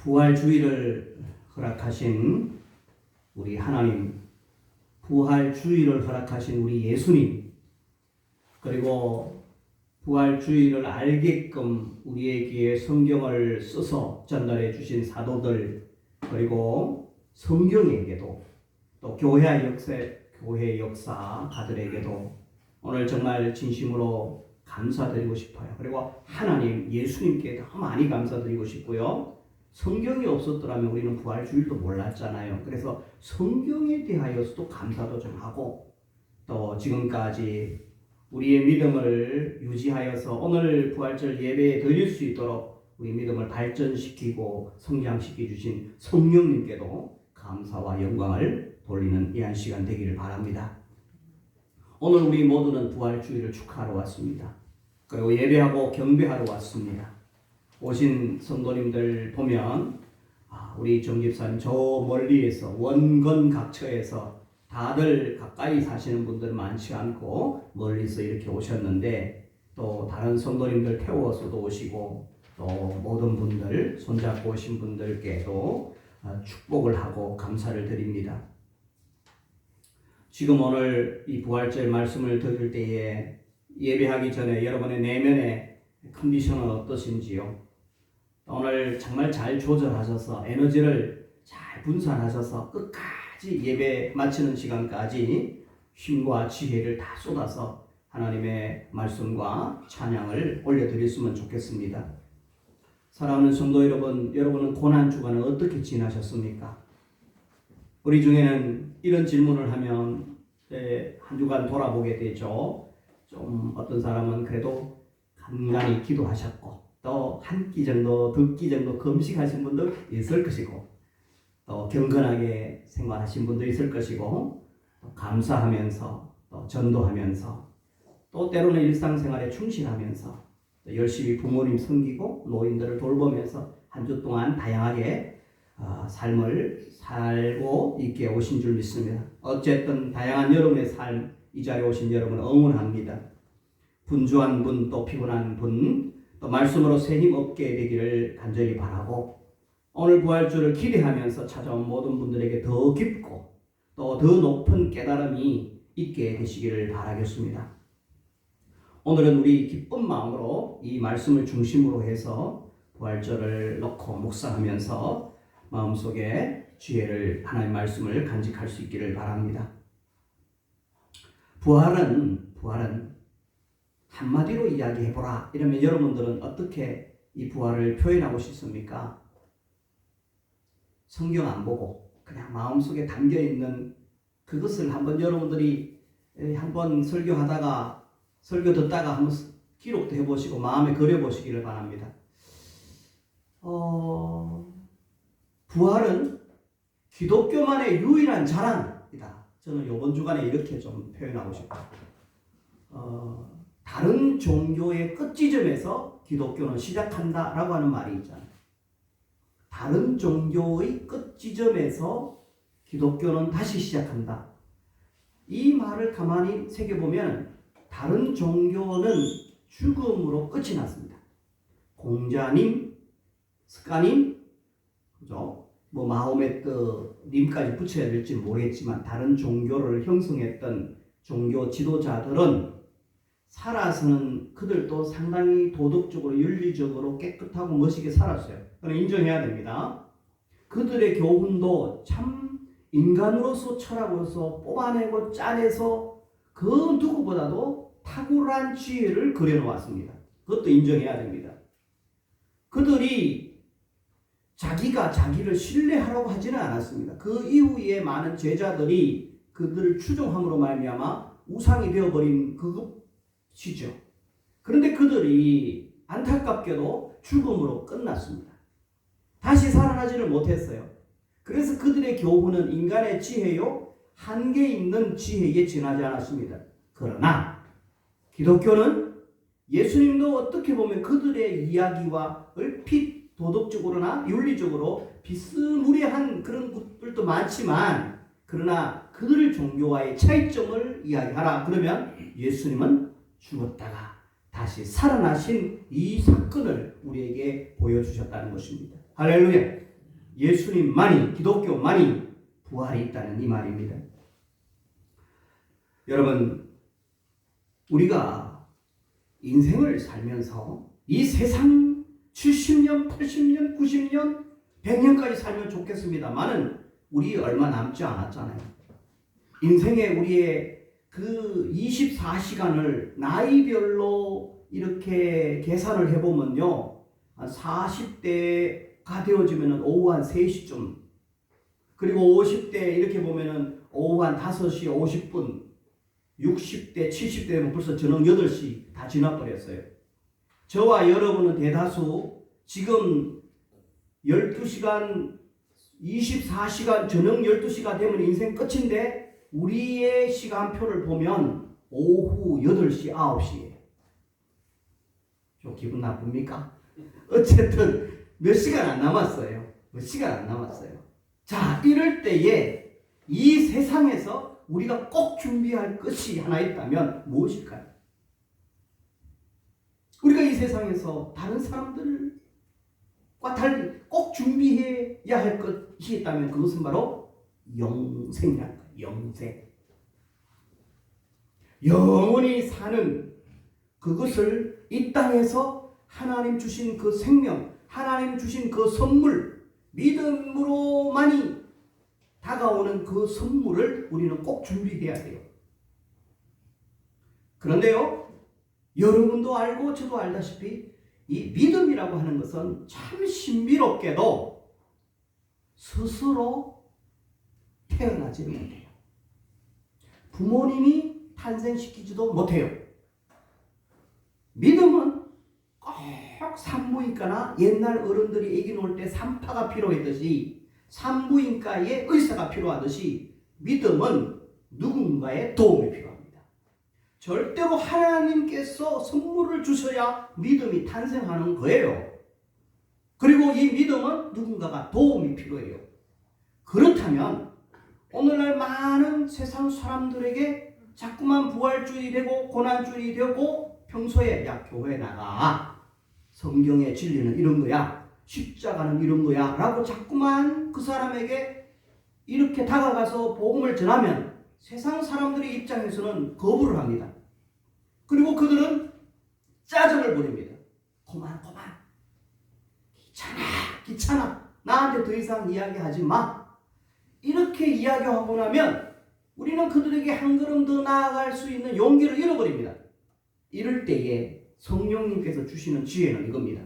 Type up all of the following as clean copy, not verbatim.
부활주의를 허락하신 우리 하나님, 부활주의를 허락하신 우리 예수님, 그리고 부활주의를 알게끔 우리에게 성경을 써서 전달해 주신 사도들, 그리고 성경에게도 또 교회 역사가들에게도 오늘 정말 진심으로 감사드리고 싶어요. 그리고 하나님 예수님께 더 많이 감사드리고 싶고요. 성경이 없었더라면 우리는 부활주의도 몰랐잖아요. 그래서 성경에 대하여서도 감사도 좀 하고, 또 지금까지 우리의 믿음을 유지하여서 오늘 부활절 예배에 드릴 수 있도록 우리 믿음을 발전시키고 성장시켜 주신 성령님께도 감사와 영광을 돌리는 이 한 시간 되기를 바랍니다. 오늘 우리 모두는 부활주의를 축하하러 왔습니다. 그리고 예배하고 경배하러 왔습니다. 오신 성도님들 보면 우리 정집사님 저 멀리에서 원건 각처에서 다들 가까이 사시는 분들 많지 않고 멀리서 이렇게 오셨는데, 또 다른 성도님들 태워서도 오시고, 또 모든 분들 손잡고 오신 분들께도 축복을 하고 감사를 드립니다. 지금 오늘 이 부활절 말씀을 들을 때에 예배하기 전에 여러분의 내면의 컨디션은 어떠신지요? 오늘 정말 잘 조절하셔서 에너지를 잘 분산하셔서 끝까지 예배 마치는 시간까지 힘과 지혜를 다 쏟아서 하나님의 말씀과 찬양을 올려드렸으면 좋겠습니다. 사랑하는 성도 여러분, 여러분은 고난주간을 어떻게 지나셨습니까? 우리 중에는 이런 질문을 하면 한 주간 돌아보게 되죠. 좀 어떤 사람은 그래도 간간히 기도하셨고, 또 한 끼 정도, 두 끼 정도 금식하신 분도 있을 것이고, 또 경건하게 생활하신 분도 있을 것이고, 또 감사하면서, 또 전도하면서, 또 때로는 일상생활에 충실하면서, 또 열심히 부모님 섬기고 노인들을 돌보면서 한 주 동안 다양하게 삶을 살고 있게 오신 줄 믿습니다. 어쨌든 다양한 여러분의 삶, 이 자리에 오신 여러분을 응원합니다. 분주한 분, 또 피곤한 분, 또 말씀으로 새 힘 얻게 되기를 간절히 바라고, 오늘 부활주를 기대하면서 찾아온 모든 분들에게 더 깊고 또 더 높은 깨달음이 있게 되시기를 바라겠습니다. 오늘은 우리 기쁜 마음으로 이 말씀을 중심으로 해서 부활절을 놓고 묵상하면서 마음속에 지혜를, 하나님의 말씀을 간직할 수 있기를 바랍니다. 부활은 한마디로 이야기해보라 이러면 여러분들은 어떻게 이 부활을 표현하고 싶습니까? 성경 안 보고 그냥 마음속에 담겨있는 그것을 한번 여러분들이 한번 설교 듣다가 한번 기록도 해보시고 마음에 그려보시기를 바랍니다. 부활은 기독교만의 유일한 자랑이다. 저는 이번 주간에 이렇게 좀 표현하고 싶어요. 다른 종교의 끝지점에서 기독교는 시작한다라고 하는 말이 있잖아요. 다른 종교의 끝지점에서 기독교는 다시 시작한다. 이 말을 가만히 새겨보면 다른 종교는 죽음으로 끝이 났습니다. 공자님, 스가님, 그죠? 마호메트님까지 붙여야 될지 모르겠지만 다른 종교를 형성했던 종교 지도자들은 살아서는 그들도 상당히 도덕적으로 윤리적으로 깨끗하고 멋있게 살았어요. 그건 인정해야 됩니다. 그들의 교훈도 참 인간으로서 철학으로서 뽑아내고 짜내서 그 누구보다도 탁월한 지혜를 그려놓았습니다. 그것도 인정해야 됩니다. 그들이 자기가 자기를 신뢰하라고 하지는 않았습니다. 그 이후에 많은 제자들이 그들을 추종함으로 말미암아 우상이 되어버린 그것이죠. 그런데 그들이 안타깝게도 죽음으로 끝났습니다. 다시 살아나지를 못했어요. 그래서 그들의 교훈은 인간의 지혜요, 한계 있는 지혜에 지나지 않았습니다. 그러나 기독교는 예수님도 어떻게 보면 그들의 이야기와 얼핏 도덕적으로나 윤리적으로 비스무리한 그런 것들도 많지만, 그러나 그들의 종교와의 차이점을 이야기하라. 그러면 예수님은 죽었다가 다시 살아나신 이 사건을 우리에게 보여주셨다는 것입니다. 할렐루야. 예수님만이, 기독교만이 부활이 있다는 이 말입니다. 여러분, 우리가 인생을 살면서 이 세상 70년, 80년, 90년, 100년까지 살면 좋겠습니다만은 우리 얼마 남지 않았잖아요. 인생에 우리의 그 24시간을 나이별로 이렇게 계산을 해보면요, 한 40대가 되어지면 오후 한 3시쯤, 그리고 50대 이렇게 보면은 오후 한 5시 50분, 60대, 70대 되면 벌써 저녁 8시 다 지나버렸어요. 저와 여러분은 대다수 지금 12시간, 24시간, 저녁 12시가 되면 인생 끝인데 우리의 시간표를 보면 오후 8시, 9시예요. 좀 기분 나쁩니까? 어쨌든 몇 시간 안 남았어요. 몇 시간 안 남았어요. 자, 이럴 때에 이 세상에서 우리가 꼭 준비할 것이 하나 있다면 무엇일까요? 우리가 이 세상에서 다른 사람들과 달리 꼭 준비해야 할 것이 있다면 그것은 바로 영생이라는 거예요. 영생. 영원히 사는 그것을 이 땅에서 하나님 주신 그 생명, 하나님 주신 그 선물, 믿음으로만이 다가오는 그 선물을 우리는 꼭 준비해야 돼요. 그런데요, 여러분도 알고 저도 알다시피 이 믿음이라고 하는 것은 참 신비롭게도 스스로 태어나지 못해요. 부모님이 탄생시키지도 못해요. 믿음은 꼭 산부인과나 옛날 어른들이 아기 놓을 때 산파가 필요했듯이 산부인과에 의사가 필요하듯이 믿음은 누군가의 도움이 필요합니다. 절대로 하나님께서 선물을 주셔야 믿음이 탄생하는 거예요. 그리고 이 믿음은 누군가가 도움이 필요해요. 그렇다면 오늘날 많은 세상 사람들에게 자꾸만 부활주의 되고 고난주의 되고 평소에 야 교회 나가, 성경의 진리는 이런 거야, 십자가는 이런 거야 라고 자꾸만 그 사람에게 이렇게 다가가서 복음을 전하면 세상 사람들의 입장에서는 거부를 합니다. 그리고 그들은 짜증을 부립니다. 그만 귀찮아 나한테 더 이상 이야기하지 마. 이렇게 이야기하고 나면 우리는 그들에게 한 걸음 더 나아갈 수 있는 용기를 잃어버립니다. 이럴 때에 성령님께서 주시는 지혜는 이겁니다.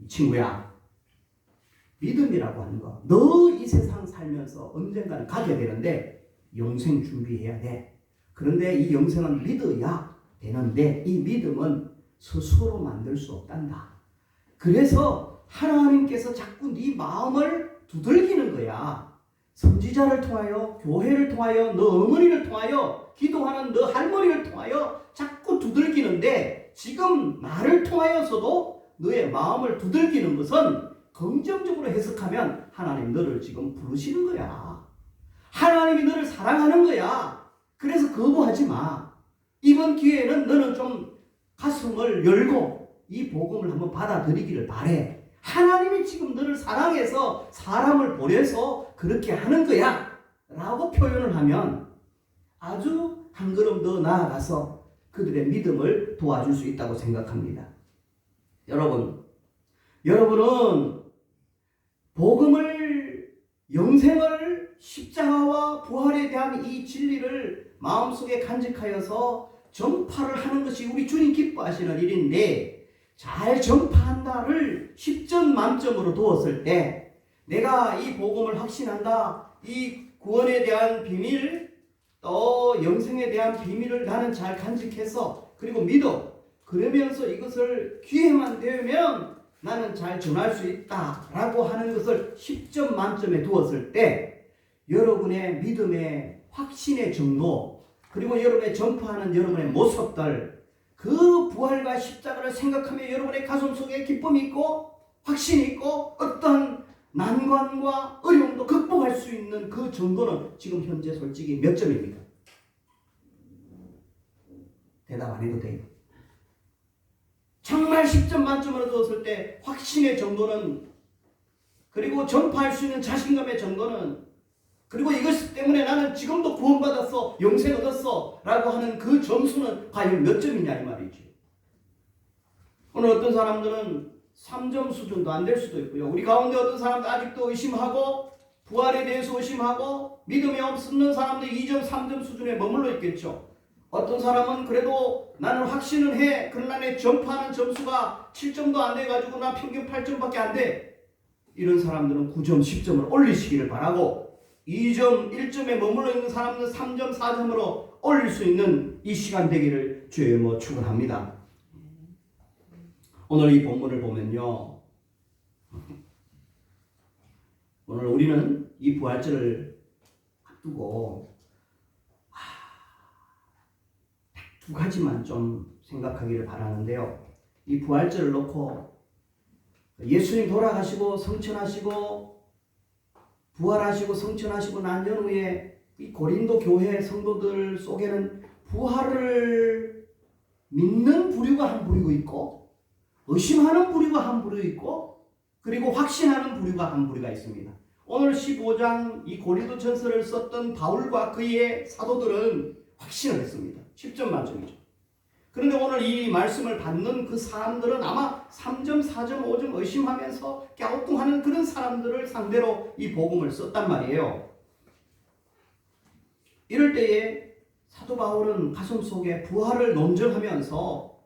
친구야, 믿음이라고 하는 거, 너 이 세상 살면서 언젠가는 가게 되는데 영생 준비해야 돼. 그런데 이 영생은 믿어야 되는데 이 믿음은 스스로 만들 수 없단다. 그래서 하나님께서 자꾸 네 마음을 두들기는 거야. 선지자를 통하여, 교회를 통하여, 너 어머니를 통하여, 기도하는 너 할머니를 통하여 자꾸 두들기는데 지금 나를 통하여서도 너의 마음을 두들기는 것은 긍정적으로 해석하면 하나님 너를 지금 부르시는 거야. 하나님이 너를 사랑하는 거야. 그래서 거부하지 마. 이번 기회에는 너는 좀 가슴을 열고 이 복음을 한번 받아들이기를 바래. 하나님이 지금 너를 사랑해서 사람을 보내서 그렇게 하는 거야 라고 표현을 하면 아주 한 걸음 더 나아가서 그들의 믿음을 도와줄 수 있다고 생각합니다. 여러분은 복음을, 영생을, 십자가와 부활에 대한 이 진리를 마음속에 간직하여서 전파를 하는 것이 우리 주님 기뻐하시는 일인데 잘 전파한다를 10점 만점으로 두었을 때 내가 이 복음을 확신한다, 이 구원에 대한 비밀, 또 영생에 대한 비밀을 나는 잘 간직해서 그리고 믿어. 그러면서 이것을 기회만 되면 나는 잘 전할 수 있다라고 하는 것을 10점 만점에 두었을 때 여러분의 믿음의 확신의 정도, 그리고 여러분의 전파하는 여러분의 모습들, 그 부활과 십자가를 생각하며 여러분의 가슴 속에 기쁨이 있고 확신이 있고 어떤 난관과 어려움도 극복할 수 있는 그 정도는 지금 현재 솔직히 몇 점입니까? 대답 안 해도 돼요. 정말 10점 만점으로 두었을 때 확신의 정도는 그리고 전파할 수 있는 자신감의 증거는, 그리고 이것 때문에 나는 지금도 구원받았어, 영생 얻었어 라고 하는 그 점수는 과연 몇 점이냐 이 말이죠. 오늘 어떤 사람들은 3점 수준도 안 될 수도 있고요. 우리 가운데 어떤 사람들 아직도 의심하고 부활에 대해서 의심하고 믿음이 없는 사람들 2점, 3점 수준에 머물러 있겠죠. 어떤 사람은 그래도 나는 확신은 해. 그러나 내 전파하는 점수가 7점도 안 돼가지고 나 평균 8점밖에 안 돼. 이런 사람들은 9점, 10점을 올리시기를 바라고, 2점, 1점에 머물러 있는 사람들은 3점, 4점으로 올릴 수 있는 이 시간 되기를 주의 이름으로 축원합니다. 오늘 이 본문을 보면요, 오늘 우리는 이 부활절을 앞두고 두 가지만 좀 생각하기를 바라는데요. 이 부활절을 놓고 예수님 돌아가시고 성천하시고 부활하시고 성천하시고 난 후에 이 고린도 교회 성도들 속에는 부활을 믿는 부류가 한 부류가 있고, 의심하는 부류가 한 부류 있고, 그리고 확신하는 부류가 한 부류가 있습니다. 오늘 15장 이 고린도 전서를 썼던 바울과 그의 사도들은 확신을 했습니다. 10점 만점이죠. 그런데 오늘 이 말씀을 받는 그 사람들은 아마 3점, 4점, 5점 의심하면서 갸우뚱하는 그런 사람들을 상대로 이 복음을 썼단 말이에요. 이럴 때에 사도 바울은 가슴속에 부활을 논증하면서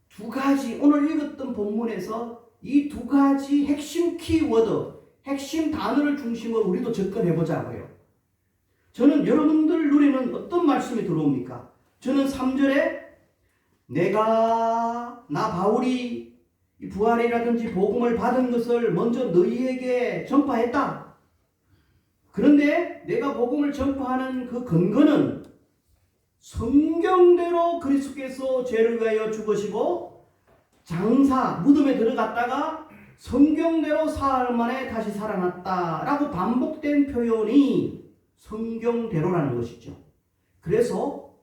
두 가지, 오늘 읽었던 본문에서 이 두 가지 핵심 키워드, 핵심 단어를 중심으로 우리도 접근해 보자고요. 저는 여러분들 눈에는 어떤 말씀이 들어옵니까? 저는 3절에 나 바울이 이 부활이라든지 복음을 받은 것을 먼저 너희에게 전파했다. 그런데 내가 복음을 전파하는 그 근거는 성경대로 그리스도께서 죄를 위하여 죽으시고 장사 무덤에 들어갔다가 성경대로 사흘 만에 다시 살아났다라고 반복된 표현이 성경대로라는 것이죠. 그래서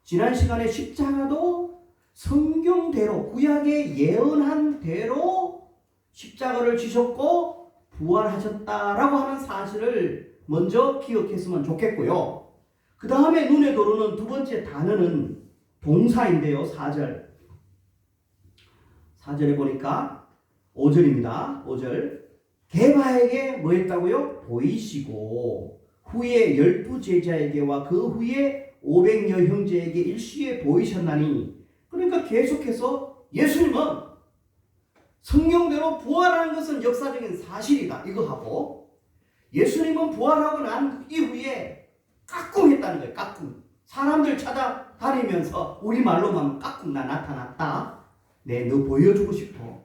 지난 시간에 십자가도 성경대로, 구약에 예언한 대로 십자가를 지셨고 부활하셨다라고 하는 사실을 먼저 기억했으면 좋겠고요. 그 다음에 눈에 들어오는 두 번째 단어는 동사인데요. 4절에 보니까 5절입니다. 5절. 게바에게 뭐 했다고요? 보이시고 후에 12제자에게와 그 후에 500여 형제에게 일시에 보이셨나니, 그러니까 계속해서 예수님은 성경대로 부활하는 것은 역사적인 사실이다 이거 하고, 예수님은 부활하고 난 이후에 까꿍했다는 거예요. 까꿍. 사람들 찾아다니면서 우리말로만 까꿍 나 나타났다. 너 보여주고 싶어.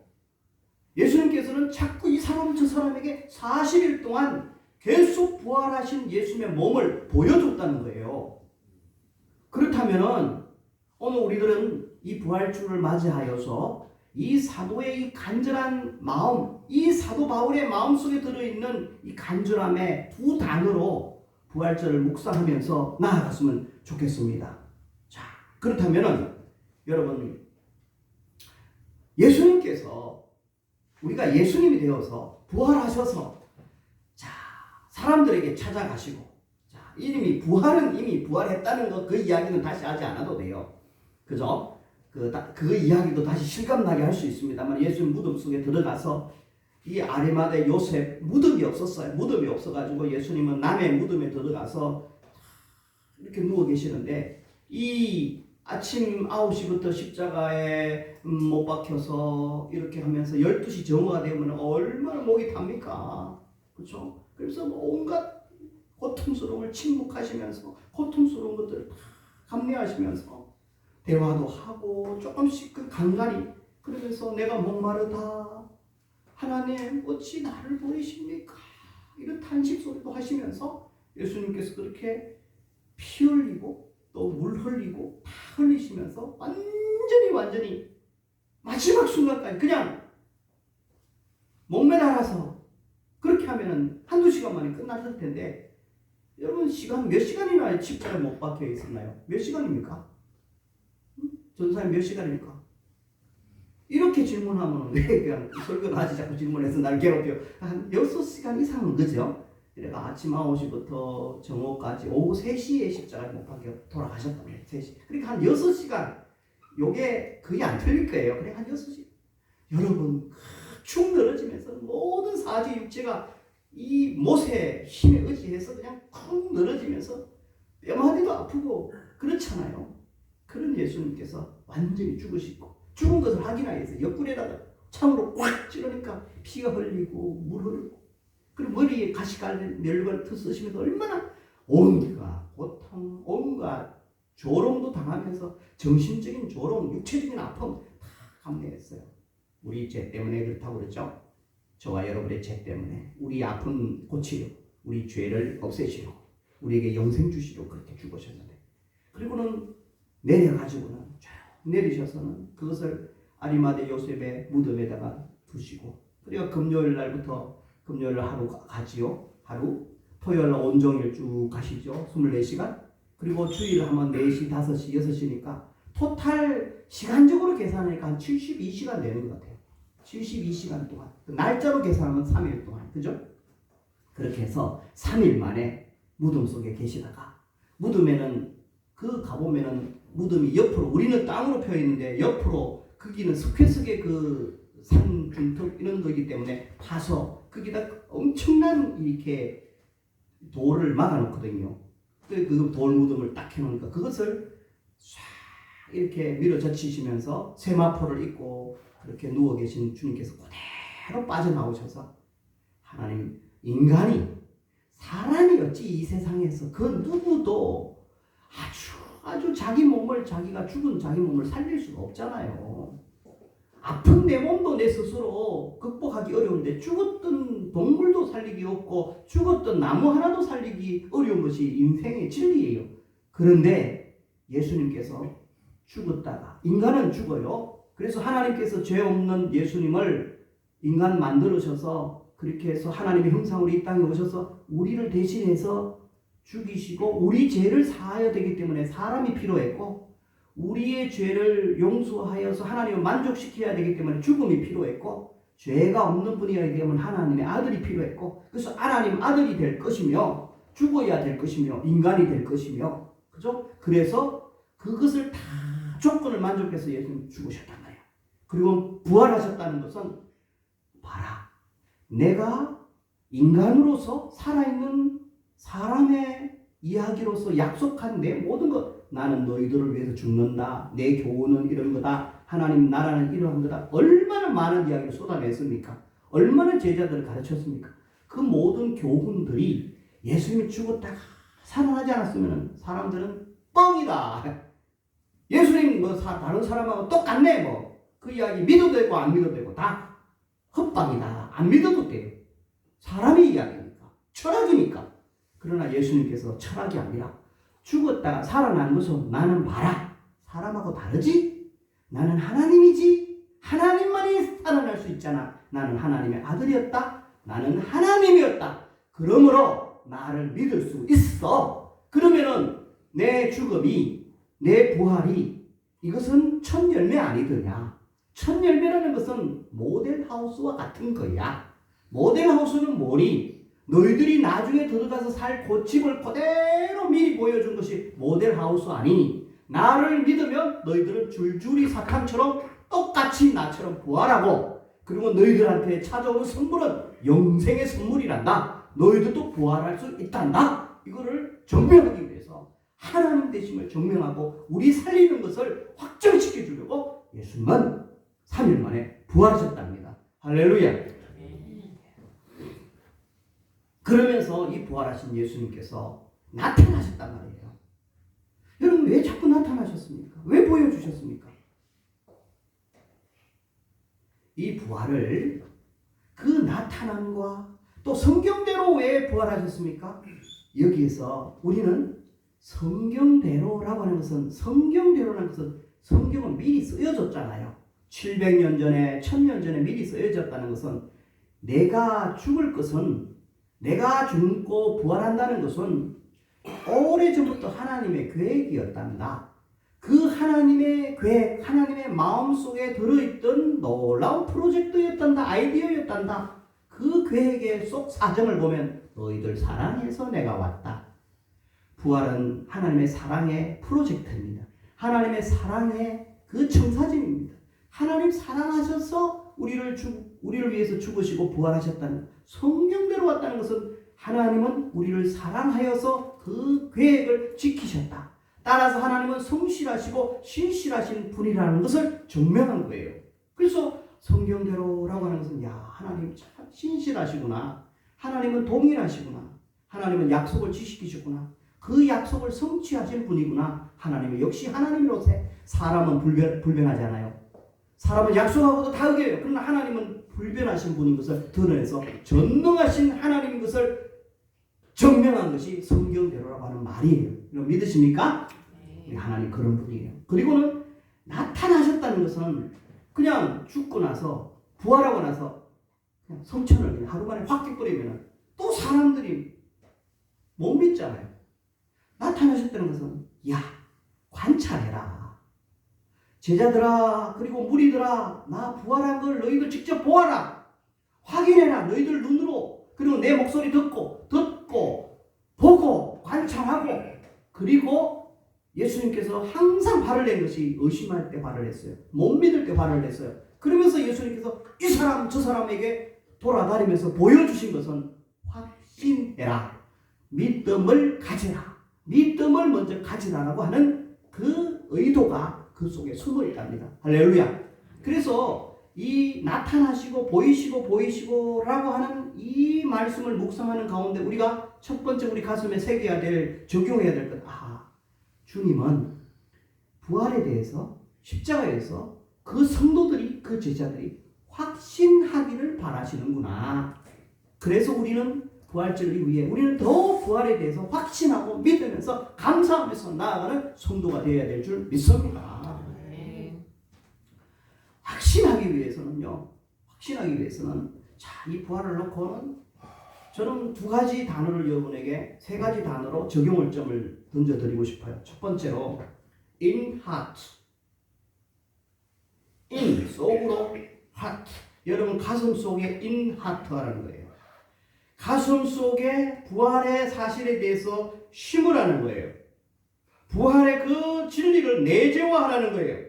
예수님께서는 자꾸 이 사람 저 사람에게 40일 동안 계속 부활하신 예수님의 몸을 보여줬다는 거예요. 그렇다면은 오늘 우리들은 이 부활주를 맞이하여서 이 사도의 이 간절한 마음, 이 사도 바울의 마음속에 들어있는 이 간절함의 두 단어로 부활절을 묵상하면서 나아갔으면 좋겠습니다. 자, 그렇다면은 여러분, 예수님께서, 우리가 예수님이 되어서 부활하셔서 자, 사람들에게 찾아가시고, 자, 이미 부활했다는 거, 그 이야기는 다시 하지 않아도 돼요. 그죠? 그 이야기도 다시 실감나게 할 수 있습니다만, 예수님 무덤 속에 들어가서 이 아리마대 요셉 무덤이 없었어요. 무덤이 없어가지고 예수님은 남의 무덤에 들어가서 이렇게 누워 계시는데, 이 아침 9시부터 십자가에 못 박혀서 이렇게 하면서 12시 정오가 되면 얼마나 목이 탑니까? 그렇죠? 그래서 온갖 고통스러움을 침묵하시면서 고통스러운 것들을 다 감내하시면서 대화도 하고 조금씩 그 간간히 그러면서 내가 목마르다, 하나님 어찌 나를 버리십니까? 이런 탄식 소리도 하시면서 예수님께서 그렇게 피 흘리고 또 물 흘리고 다 흘리시면서 완전히 마지막 순간까지 그냥 목매달아서 그렇게 하면은 한두 시간 만에 끝났을 텐데, 여러분 시간 몇 시간이나 십자가에 못 박혀 있었나요? 몇 시간입니까? 전사님 몇 시간입니까? 이렇게 질문하면 왜 그냥 설교를 하지 자꾸 질문해서 날 괴롭혀. 한 6시간 이상은 그죠? 그래가 아침 9시부터 정오까지 오후 3시에 십자가를 못 박혀 돌아가셨단 말이에요. 3시. 그러니까 한 6시간. 요게 거의 안 틀릴 거예요. 그래 한 6시간. 여러분 축 늘어지면서 모든 사지 육체가 이 못의 힘에 의지해서 그냥 쿵 늘어지면서 뼈마디도 아프고 그렇잖아요. 그런 예수님께서 완전히 죽으시고 죽은 것을 확인하기 위해서 옆구리에다가 창으로 꽉 찌르니까 피가 흘리고 물 흐르고 그리고 머리에 가시깔 멸관을 쓰시면서 얼마나 온갖 고통 온갖 조롱도 당하면서 정신적인 조롱 육체적인 아픔 다 감내했어요. 우리 죄 때문에 그렇다고 그러죠. 저와 여러분의 죄 때문에 우리 아픔 고치려 우리 죄를 없애시려 우리에게 영생 주시려 그렇게 죽으셨는데 그리고는 내려가지고는 쭉 내리셔서는 그것을 아리마대 요셉의 무덤에다가 두시고 그리고 금요일 날부터 금요일 하루 가지요. 하루 토요일 날 온종일 쭉 가시죠. 24시간 그리고 주일 하면 4시, 5시, 6시니까 토탈 시간적으로 계산하니까 한 72시간 되는 것 같아요. 72시간 동안 날짜로 계산하면 3일 동안 그죠? 그렇게 해서 3일 만에 무덤 속에 계시다가 무덤에는 가보면은 무덤이 옆으로 우리는 땅으로 펴 있는데 옆으로 거기는 석회 속의 그 산중턱 이런 거기 때문에 파서 거기다 엄청난 이렇게 돌을 막아놓거든요. 그 돌 무덤을 딱 해놓으니까 그것을 쫙 이렇게 밀어젖히시면서 세마포를 입고 그렇게 누워 계신 주님께서 그대로 빠져나오셔서 하나님 인간이 사람이 어찌 이 세상에서 그 누구도 아주 자기 몸을 자기가 죽은 자기 몸을 살릴 수가 없잖아요. 아픈 내 몸도 내 스스로 극복하기 어려운데 죽었던 동물도 살리기 없고 죽었던 나무 하나도 살리기 어려운 것이 인생의 진리예요. 그런데 예수님께서 죽었다가 인간은 죽어요. 그래서 하나님께서 죄 없는 예수님을 인간 만들으셔서 그렇게 해서 하나님의 형상으로 이 땅에 오셔서 우리를 대신해서 죽이시고 우리 죄를 사하여 되기 때문에 사람이 필요했고 우리의 죄를 용서하여서 하나님을 만족시켜야 되기 때문에 죽음이 필요했고 죄가 없는 분이어야 되면 하나님의 아들이 필요했고 그래서 하나님 아들이 될 것이며 죽어야 될 것이며 인간이 될 것이며 그죠? 그래서 그것을 다 조건을 만족해서 예수님 죽으셨단 말이에요. 그리고 부활하셨다는 것은 봐라 내가 인간으로서 살아있는 사람의 이야기로서 약속한 내 모든 것 나는 너희들을 위해서 죽는다. 내 교훈은 이런 거다. 하나님 나라는 이러한 거다. 얼마나 많은 이야기를 쏟아냈습니까? 얼마나 제자들을 가르쳤습니까? 그 모든 교훈들이 예수님이 죽었다가 살아나지 않았으면 사람들은 뻥이다. 예수님 다른 사람하고 똑같네 그 이야기 믿어도 되고 안 믿어도 되고 다 헛방이다. 안 믿어도 돼요. 사람의 이야기니까 철학이니까. 그러나 예수님께서 철학이 아니라 죽었다가 살아난 것은 나는 봐라. 사람하고 다르지? 나는 하나님이지. 하나님만이 살아날 수 있잖아. 나는 하나님의 아들이었다. 나는 하나님이었다. 그러므로 나를 믿을 수 있어. 그러면은 내 죽음이 내 부활이 이것은 첫 열매 아니더냐. 첫 열매라는 것은 모델하우스와 같은 거야. 모델하우스는 뭐니? 너희들이 나중에 들어가서 살 고집을 그대로 미리 보여준 것이 모델하우스 아니니 나를 믿으면 너희들은 줄줄이 사탕처럼 똑같이 나처럼 부활하고 그리고 너희들한테 찾아오는 선물은 영생의 선물이란다. 너희들도 부활할 수 있단다. 이거를 증명하기 위해서 하나님 되심을 증명하고 우리 살리는 것을 확정시켜 주려고 예수님은 3일 만에 부활하셨답니다. 할렐루야. 그러면서 이 부활하신 예수님께서 나타나셨단 말이에요. 여러분 왜 자꾸 나타나셨습니까? 왜 보여주셨습니까? 이 부활을 그 나타남과 또 성경대로 왜 부활하셨습니까? 여기에서 우리는 성경대로라고 하는 것은 성경대로라는 것은 성경은 미리 쓰여졌잖아요. 700년 전에 1000년 전에 미리 쓰여졌다는 것은 내가 죽을 것은 내가 죽고 부활한다는 것은 오래전부터 하나님의 계획이었단다. 그 하나님의 계획, 하나님의 마음속에 들어있던 놀라운 프로젝트였단다, 아이디어였단다. 그 계획의 속 사정을 보면 너희들 사랑해서 내가 왔다. 부활은 하나님의 사랑의 프로젝트입니다. 하나님의 사랑의 그 청사진입니다. 하나님 사랑하셔서 우리를 위해서 죽으시고 부활하셨다는, 성경대로 왔다는 것은 하나님은 우리를 사랑하여서 그 계획을 지키셨다. 따라서 하나님은 성실하시고 신실하신 분이라는 것을 증명한 거예요. 그래서 성경대로라고 하는 것은, 야, 하나님 참 신실하시구나. 하나님은 동일하시구나. 하나님은 약속을 지키시구나. 그 약속을 성취하신 분이구나. 하나님은 역시 하나님으로서. 사람은 불변하잖아요. 사람은 약속하고도 다 어겨요. 그러나 하나님은 불변하신 분인 것을 드러내서 전능하신 하나님인 것을 증명한 것이 성경대로라고 하는 말이에요. 여러분 믿으십니까? 네. 하나님 그런 분이에요. 그리고는 나타나셨다는 것은 그냥 죽고 나서, 부활하고 나서 그냥 성천을 그냥 하루 만에 확 깨버리면 또 사람들이 못 믿잖아요. 나타나셨다는 것은, 야, 관찰해라. 제자들아, 그리고 무리들아, 나 부활한 걸 너희들 직접 보아라. 확인해라. 너희들 눈으로. 그리고 내 목소리 듣고 보고 관찰하고. 그리고 예수님께서 항상 화를 낸 것이 의심할 때 화를 냈어요. 못 믿을 때 화를 냈어요. 그러면서 예수님께서 이 사람 저 사람에게 돌아다니면서 보여주신 것은 확신해라. 믿음을 가지라. 믿음을 먼저 가지라라고 하는 그 의도가 그 속에 숨어 있답니다. 할렐루야. 그래서 이 나타나시고 보이시고라고 하는 이 말씀을 묵상하는 가운데 우리가 첫 번째 우리 가슴에 새겨야 될, 적용해야 될 것, 주님은 부활에 대해서, 십자가에 대해서 그 성도들이, 그 제자들이 확신하기를 바라시는구나. 그래서 우리는 부활절을 위해 우리는 더 부활에 대해서 확신하고 믿으면서 감사하면서 나아가는 성도가 되어야 될 줄 믿습니다. 확신하기 위해서는 자, 이 부활을 놓고는 저는 두 가지 단어를 여러분에게, 세 가지 단어로 적용할 점을 던져드리고 싶어요. 첫 번째로 in heart, in 속으로, heart, 여러분 가슴 속에 in heart라는 거예요. 가슴 속에 부활의 사실에 대해서 심으라는 거예요. 부활의 그 진리를 내재화하라는 거예요.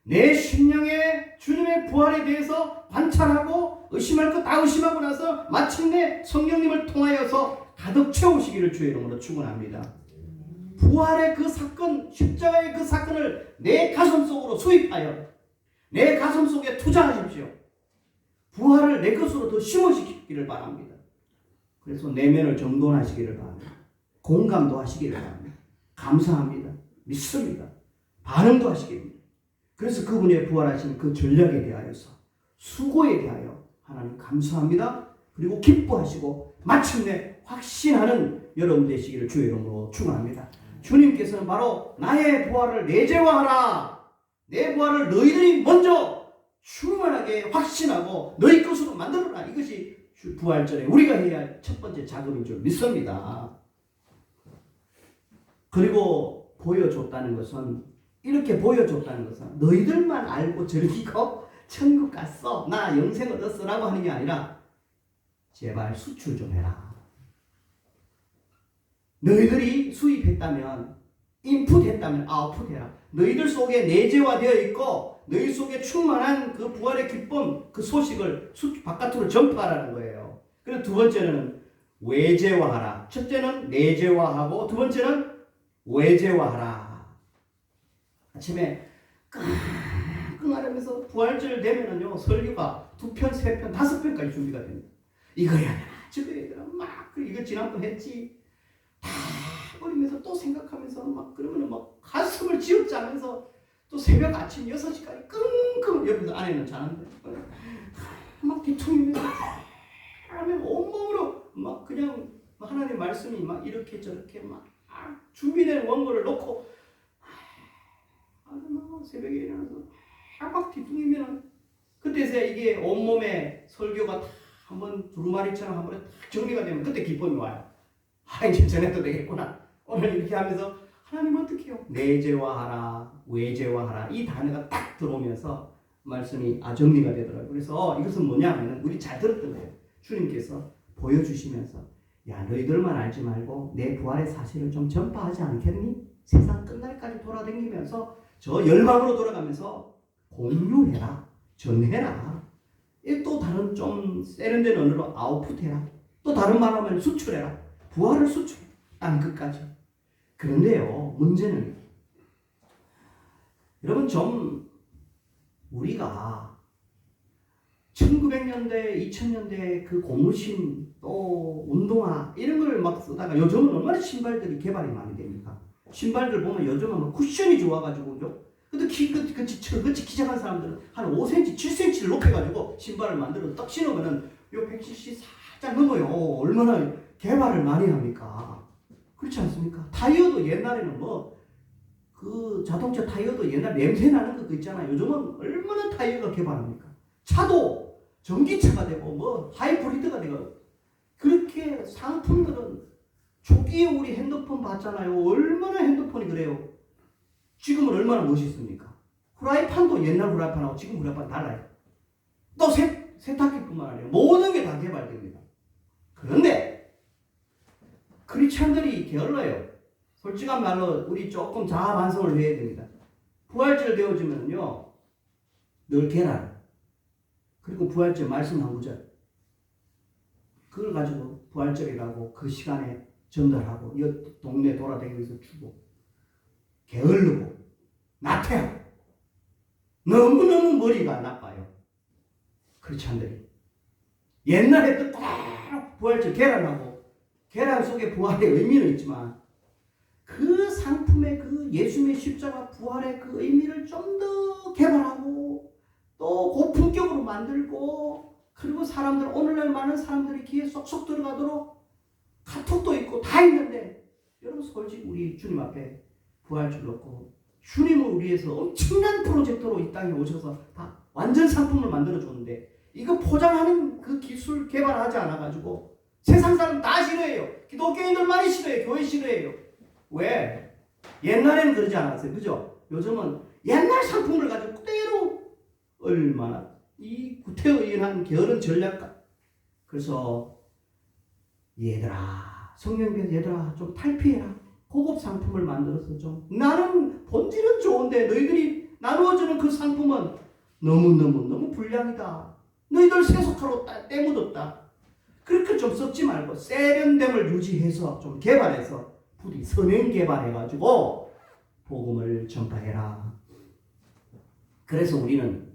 내 심령에 주님의 부활에 대해서 관찰하고 의심할 것 다 의심하고 나서 마침내 성령님을 통하여서 가득 채우시기를 주의 이름으로 축원합니다. 부활의 그 사건, 십자가의 그 사건을 내 가슴 속으로 수입하여 내 가슴 속에 투자하십시오. 부활을 내 것으로 더 심어시키기를 바랍니다. 그래서 내면을 정돈하시기를 바랍니다. 공감도 하시기를 바랍니다. 감사합니다. 믿습니다. 반응도 하시기를 바랍니다. 그래서 그분의 부활하신 그 전략에 대하여서, 수고에 대하여 하나님 감사합니다. 그리고 기뻐하시고 마침내 확신하는 여러분 되시기를 주의 이름으로 축원합니다. 주님께서는 바로 나의 부활을 내재화하라. 내 부활을 너희들이 먼저 충만하게 확신하고 너희 것으로 만들어라. 이것이 부활절에 우리가 해야 할 첫 번째 작업인 줄 믿습니다. 그리고 보여줬다는 것은, 이렇게 보여줬다는 것은 너희들만 알고 즐기고 천국 갔어, 나 영생 얻었어 라고 하는 게 아니라, 제발 수출 좀 해라. 너희들이 수입했다면, 인풋했다면 아웃풋해라. 너희들 속에 내재화되어 있고 너희 속에 충만한 그 부활의 기쁨, 그 소식을 바깥으로 전파하라는 거예요. 그리고 두 번째는 외재화하라. 첫째는 내재화하고 두 번째는 외재화하라. 아침에 끙끙하면서 부활절 되면은요, 설교가 2편, 3편, 5편까지 준비가 됩니다. 이거 해야 되나, 저거 해야 되나, 막, 이거 지난번 했지. 다 버리면서 또 생각하면서 막, 그러면은 막 가슴을 쥐어짜면서 또 새벽 아침 6시까지 끙끙, 옆에서 아내는 자는데, 막 뒤통이면서 하면 온몸으로 막 그냥 하나님 말씀이 막 이렇게 저렇게 막 준비된 원고를 놓고, 새벽에 일어나서 막 뒤뚱이면 그때서야 이게 온몸에 설교가 다 한번 두루마리처럼 한번 딱 정리가 되면 그때 기쁨이 와요. 이제 전해도 되겠구나. 오늘 이렇게 하면서 하나님 어떻게 해요? 내재화하라, 외재화하라 이 단어가 딱 들어오면서 말씀이 정리가 되더라고요. 그래서 이것은 뭐냐면 우리 잘 들었던 거예요. 주님께서 보여주시면서 야 너희들만 알지 말고 내 부활의 사실을 좀 전파하지 않겠니? 세상 끝날까지 돌아다니면서 저 열방으로 돌아가면서 공유해라, 전해라. 또 다른 좀 세련된 언어로 아웃풋해라. 또 다른 말로 하면 수출해라. 부활을 수출해. 땅 끝까지. 그런데요, 문제는 여러분 좀 우리가 1900년대, 2000년대 그 고무신 또 운동화 이런 걸 막 쓰다가 요즘은 얼마나 신발들이 개발이 많이 됩니까? 신발들 보면 요즘은 뭐 쿠션이 좋아가지고 그죠? 근데 그치 키작한 사람들은 한 5cm, 7cm를 높여가지고 신발을 만들어 딱 신으면은 요 100cc 살짝 넘어요. 얼마나 개발을 많이 합니까? 그렇지 않습니까? 타이어도 옛날에는 그 자동차 타이어도 옛날 냄새 나는 거 있잖아요. 요즘은 얼마나 타이어가 개발합니까? 차도 전기차가 되고 하이브리드가 되고 그렇게 상품들은 초기에 우리 핸드폰 봤잖아요. 얼마나 핸드폰이 그래요. 지금은 얼마나 멋있습니까? 후라이팬도 옛날 후라이팬하고 지금 후라이팬 달라요. 또 세탁기뿐만 아니라 모든 게 다 개발됩니다. 그런데 크리스찬들이 게을러요. 솔직한 말로 우리 조금 자아 반성을 해야 됩니다. 부활절 되어지면요 늘 계란 그리고 부활절 말씀 한 구절 그걸 가지고 부활절이라고 그 시간에 전달하고 이 동네 돌아다니면서 주고 게을르고 나태하고 너무너무 머리가 나빠요. 크리스찬들이 옛날에 또 부활절 계란하고 계란 속에 부활의 의미는 있지만 그 상품의 그 예수님의 십자가 부활의 그 의미를 좀 더 개발하고 또 고품격으로 만들고 그리고 사람들 오늘날 많은 사람들이 귀에 쏙쏙 들어가도록 카톡도 있고 다 있는데 여러분 솔직히 우리 주님 앞에 부활절 놓고 주님을 위해서 엄청난 프로젝트로 이 땅에 오셔서 다 완전 상품을 만들어 줬는데 이거 포장하는 그 기술 개발하지 않아가지고 세상 사람 다 싫어해요. 기독교인들만이 싫어해요. 교회 싫어해요. 왜? 옛날에는 그러지 않았어요. 그죠? 요즘은 옛날 상품을 가지고 그대로 얼마나 이 구태의연한 게으른 전략가. 그래서 얘들아 성령께서 얘들아 좀 탈피해라. 고급 상품을 만들어서 좀 나는 본질은 좋은데 너희들이 나누어주는 그 상품은 너무 불량이다. 너희들 세속화로 때 묻었다. 그렇게 좀 썩지 말고 세련됨을 유지해서 좀 개발해서 부디 선행 개발해가지고 복음을 전파해라. 그래서 우리는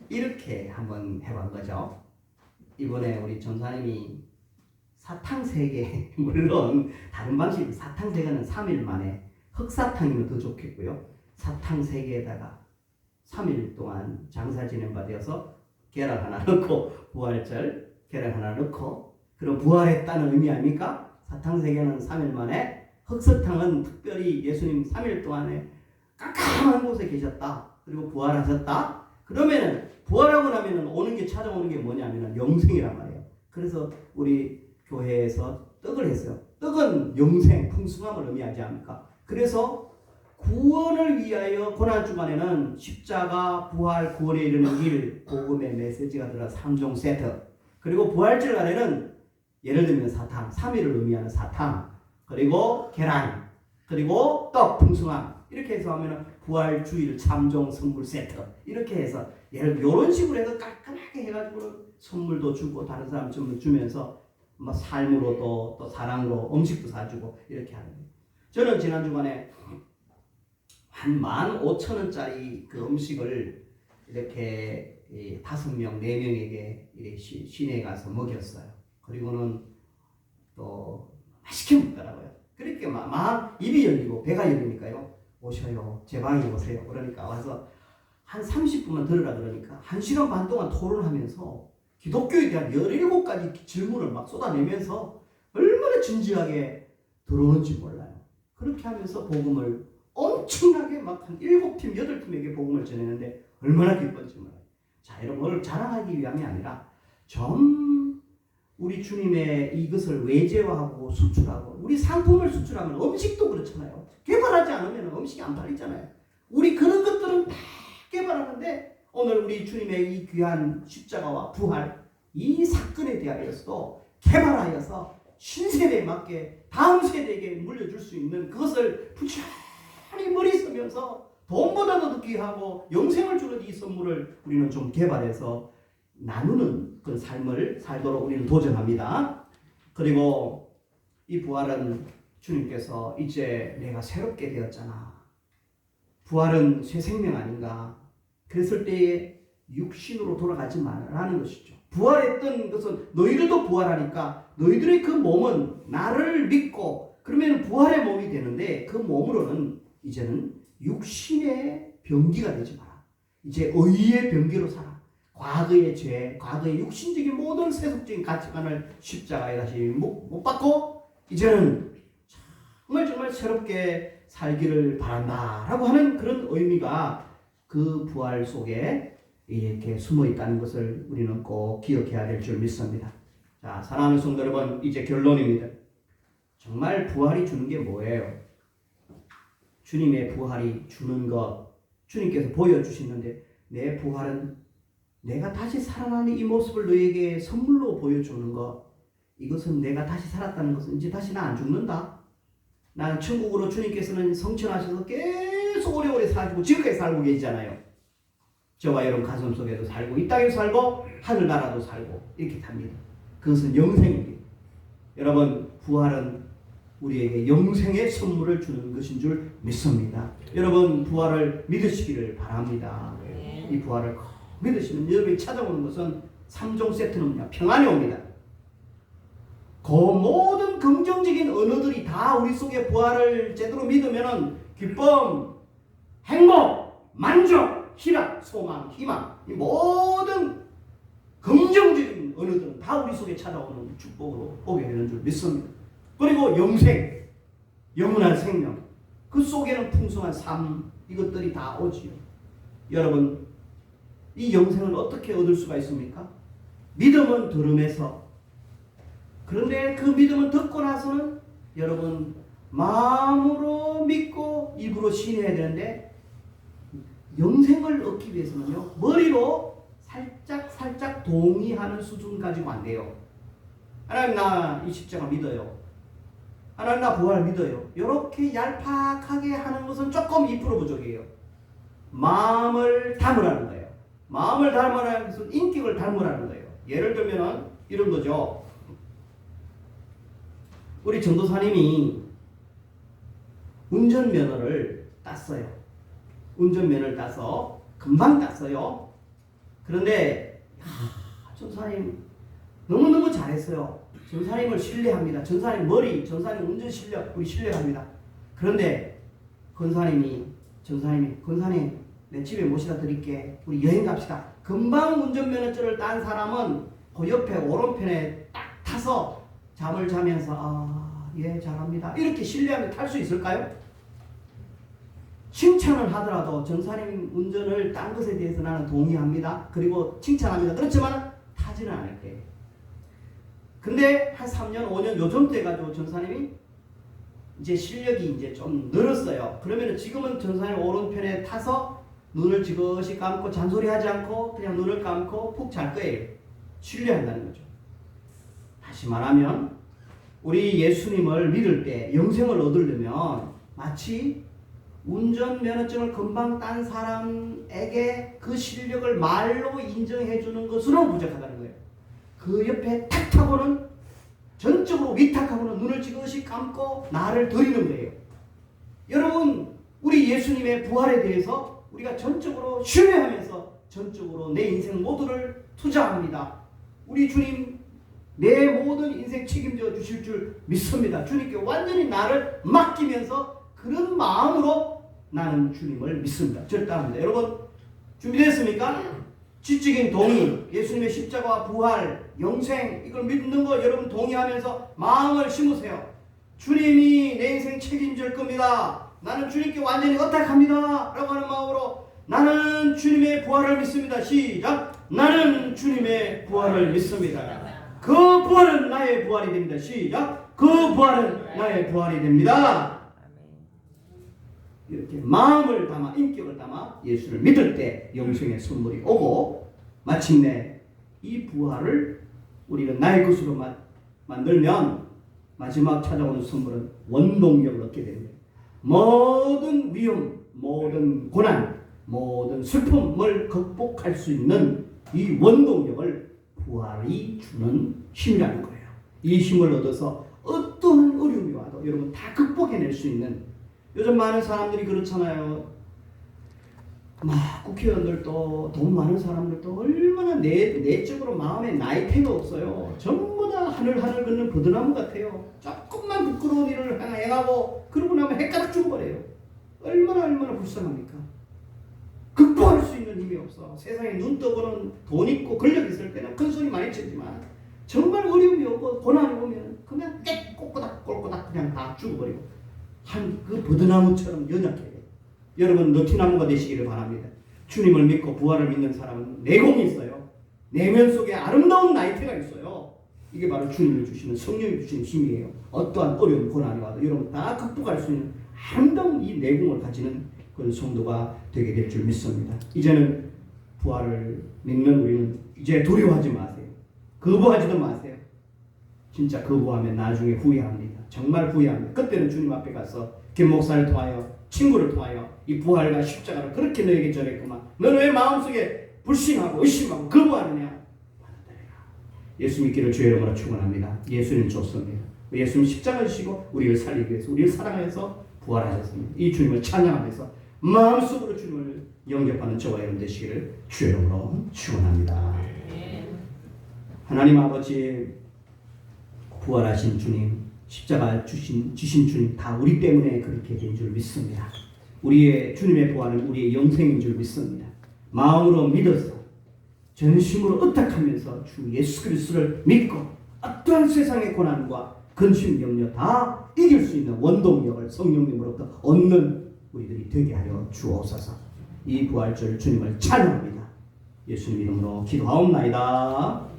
이렇게 한번 해본 거죠. 이번에 우리 전사님이 사탕세계 물론 다른 방식 사탕세계는 3일 만에 흑사탕이면 더 좋겠고요. 사탕세계에다가 3일 동안 장사 진행 받아서 계란 하나 넣고 부활절 계란 하나 넣고 그럼 부활했다는 의미 아닙니까? 사탕세계는 3일 만에 흑사탕은 특별히 예수님 3일 동안에 깜깜한 곳에 계셨다. 그리고 부활하셨다. 그러면은 부활하고 나면은 오는 게 찾아오는 게 뭐냐면은 영생이란 말이에요. 그래서 우리 교회에서 떡을 했어요. 떡은 영생, 풍성함을 의미하지 않습니까? 그래서 구원을 위하여 고난주간에는 십자가, 부활, 구원에 이르는 길, 복음의 메시지가 들어 3종 세트. 그리고 부활절 날에는 예를 들면 사탕, 3일을 의미하는 사탕, 그리고 계란, 그리고 떡, 풍성함. 이렇게 해서 하면 부활주일 3종 선물 세트. 이렇게 해서 예를 들어 이런 식으로 해서 깔끔하게 해가지고 선물도 주고 다른 사람 좀 주면서 뭐 삶으로도 또 사랑으로 음식도 사주고 이렇게 하는 거예요. 저는 지난 주간에 한 15,000원짜리 그 음식을 이렇게 5명, 4명에게 시내에 가서 먹였어요. 그리고는 또 맛있게 먹더라고요. 그렇게 막 입이 열리고 배가 열리니까요. 오셔요. 제 방에 오세요. 그러니까 와서 한 30분만 들으라 그러니까 1시간 반 동안 토론하면서 기독교에 대한 17가지 질문을 막 쏟아내면서 얼마나 진지하게 들어오는지 몰라요. 그렇게 하면서 복음을 엄청나게 막 한 7팀, 8팀에게 복음을 전했는데 얼마나 기뻤지 몰라요. 자, 여러분 오늘 자랑하기 위함이 아니라 좀 우리 주님의 이것을 외제화하고 수출하고, 우리 상품을 수출하면 음식도 그렇잖아요. 개발하지 않으면 음식이 안 팔리잖아요. 우리 그런 것들은 다 개발하는데 오늘 우리 주님의 이 귀한 십자가와 부활, 이 사건에 대하여서도 개발하여서 신세대에 맞게 다음 세대에게 물려줄 수 있는 그것을 부지런히 머리 쓰면서 돈보다도 더 귀하고 영생을 주는 이 선물을 우리는 좀 개발해서 나누는 그 삶을 살도록 우리는 도전합니다. 그리고 이 부활은 주님께서 이제 내가 새롭게 되었잖아. 부활은 새 생명 아닌가. 그랬을 때에 육신으로 돌아가지 말라는 것이죠. 부활했던 것은 너희들도 부활하니까 너희들의 그 몸은 나를 믿고 그러면 부활의 몸이 되는데 그 몸으로는 이제는 육신의 병기가 되지 마라. 이제 의의 병기로 살아. 과거의 죄, 과거의 육신적인 모든 세속적인 가치관을 십자가에 다시 못 받고 이제는 정말 새롭게 살기를 바란다라고 하는 그런 의미가 그 부활 속에 이렇게 숨어 있다는 것을 우리는 꼭 기억해야 될 줄 믿습니다. 자, 사랑하는 성도 여러분, 이제 결론입니다. 정말 부활이 주는 게 뭐예요? 주님의 부활이 주는 것, 주님께서 보여주시는데 내 부활은 내가 다시 살아나는 이 모습을 너에게 선물로 보여주는 것, 이것은 내가 다시 살았다는 것은 이제 다시 나 안 죽는다. 나는 천국으로 주님께서는 성천하셔서 계속 오래오래 살고 지금까지 살고 계시잖아요. 저와 여러분 가슴 속에도 살고 이 땅에도 살고 하늘나라도 살고 이렇게 탑니다. 그것은 영생입니다. 여러분, 부활은 우리에게 영생의 선물을 주는 것인 줄 믿습니다. 여러분, 부활을 믿으시기를 바랍니다. 이 부활을 믿으시면 여러분이 찾아오는 것은 3종 세트는 뭐냐? 평안이 옵니다. 그 모든 긍정적인 언어들이 다 우리 속에 부활을 제대로 믿으면 기쁨, 행복, 만족, 희락, 소망, 희망, 이 모든 긍정적인 언어들은 다 우리 속에 찾아오는 축복으로 오게 되는 줄 믿습니다. 그리고 영생, 영원한 생명, 그 속에는 풍성한 삶, 이것들이 다 오지요. 여러분, 이 영생을 어떻게 얻을 수가 있습니까? 믿음은 들음에서. 그런데 그 믿음은 듣고 나서는 여러분 마음으로 믿고 입으로 신해야 되는데, 영생을 얻기 위해서는요, 머리로 살짝 동의하는 수준 가지고 안 돼요. 하나님, 나 이 십자가 믿어요. 하나님, 나 부활 믿어요. 이렇게 얄팍하게 하는 것은 조금 2% 부족이에요. 마음을 담으라는 거예요. 마음을 담으라는 것은 인격을 담으라는 거예요. 예를 들면 이런 거죠. 우리 전도사님이 운전면허를 땄어요. 운전면허를 따서 금방 땄어요. 그런데 전사님 너무너무 잘했어요. 전사님을 신뢰합니다. 전사님 머리, 전사님 운전 실력 우리 신뢰합니다. 그런데 권사님 내 집에 모시다 드릴게. 우리 여행 갑시다. 금방 운전면허증을 딴 사람은 그 옆에 오른편에 딱 타서 잠을 자면서 예, 잘합니다. 이렇게 신뢰하면 탈 수 있을까요? 칭찬을 하더라도 전사님 운전을 딴 것에 대해서 나는 동의합니다. 그리고 칭찬합니다. 그렇지만 타지는 않을 거예요. 근데 한 3년, 5년 요즘 돼가지고 전사님이 이제 실력이 이제 좀 늘었어요. 그러면 지금은 전사님 오른편에 타서 눈을 지그시 감고 잔소리하지 않고 그냥 눈을 감고 푹 잘 거예요. 신뢰한다는 거죠. 다시 말하면 우리 예수님을 믿을 때 영생을 얻으려면 마치 운전면허증을 금방 딴 사람에게 그 실력을 말로 인정해 주는 것으로 부족하다는 거예요. 그 옆에 탁 타고는 전적으로 위탁하고는 눈을 지그시 감고 나를 드리는 거예요. 여러분, 우리 예수님의 부활에 대해서 우리가 전적으로 신뢰하면서 전적으로 내 인생 모두를 투자합니다. 우리 주님 내 모든 인생 책임져 주실 줄 믿습니다. 주님께 완전히 나를 맡기면서 그런 마음으로 나는 주님을 믿습니다. 절대합니다. 여러분 준비됐습니까? 지적인 동의, 예수님의 십자가와 부활, 영생 이걸 믿는 거 여러분 동의하면서 마음을 심으세요. 주님이 내 인생 책임질 겁니다. 나는 주님께 완전히 의탁합니다. 라고 하는 마음으로 나는 주님의 부활을 믿습니다. 시작! 나는 주님의 부활을 믿습니다. 그 부활은 나의 부활이 됩니다. 시작. 그 부활은 나의 부활이 됩니다. 이렇게 마음을 담아 인격을 담아 예수를 믿을 때 영생의 선물이 오고 마침내 이 부활을 우리는 나의 것으로 만들면 마지막 찾아오는 선물은 원동력을 얻게 됩니다. 모든 위험, 모든 고난, 모든 슬픔을 극복할 수 있는 이 원동력을 부활이 주는 힘이라는 거예요. 이 힘을 얻어서 어떤 어려움이 와도 여러분 다 극복해낼 수 있는, 요즘 많은 사람들이 그렇잖아요. 국회의원들도 돈 많은 사람들도 얼마나 내적으로 마음에 나이테가 없어요. 전부 다 하늘 걷는 버드나무 같아요. 조금만 부끄러운 일을 하나 행하고 그러고 나면 헷가닥 죽어버려요. 얼마나 불쌍합니까? 극복할 수 있는 힘이 없어. 세상에 눈 떠보는 돈 있고 권력 있을 때는 큰 소리 많이 치지만 정말 어려움이 오고 고난이 오면 그냥 꼴꼬닥 그냥 다 죽어버리고 그 버드나무처럼 연약해요. 여러분 너티나무가 되시기를 바랍니다. 주님을 믿고 부활을 믿는 사람은 내공이 있어요. 내면 속에 아름다운 나이테가 있어요. 이게 바로 주님이 주시는, 성령이 주시는 힘이에요. 어떠한 어려운 고난이 와도 여러분 다 극복할 수 있는 아름다운 이 내공을 가지는 그런 성도가 되게 될 줄 믿습니다. 이제는 부활을 믿는 우리는 이제 두려워하지 마세요. 거부하지도 마세요. 진짜 거부하면 나중에 후회합니다. 정말 후회합니다. 그때는 주님 앞에 가서 김 목사를 통하여, 친구를 통하여 이 부활과 십자가를 그렇게 너에게 전했구만. 너는 왜 마음속에 불신하고 의심하고 거부하느냐? 예수 믿기를 주의 이름으로 축원합니다. 예수님 좋습니다. 예수님 십자가를 지시고 우리를 살리기 위해서, 우리를 사랑해서 부활하셨습니다. 이 주님을 찬양하면서 마음속으로 주님을 영접하는 저와 여러분 되시기를 주의 이름으로 축원합니다. 하나님 아버지, 부활하신 주님, 십자가 주신 주님 다 우리 때문에 그렇게 된 줄 믿습니다. 우리의 주님의 부활은 우리의 영생인 줄 믿습니다. 마음으로 믿어서 전심으로 의탁하면서 주 예수 그리스도를 믿고 어떠한 세상의 고난과 근심 염려 다 이길 수 있는 원동력을 성령님으로부터 얻는 우리들이 되게 하여 주옵소서. 이 부활절 주님을 찬양합니다. 예수님 이름으로 기도하옵나이다.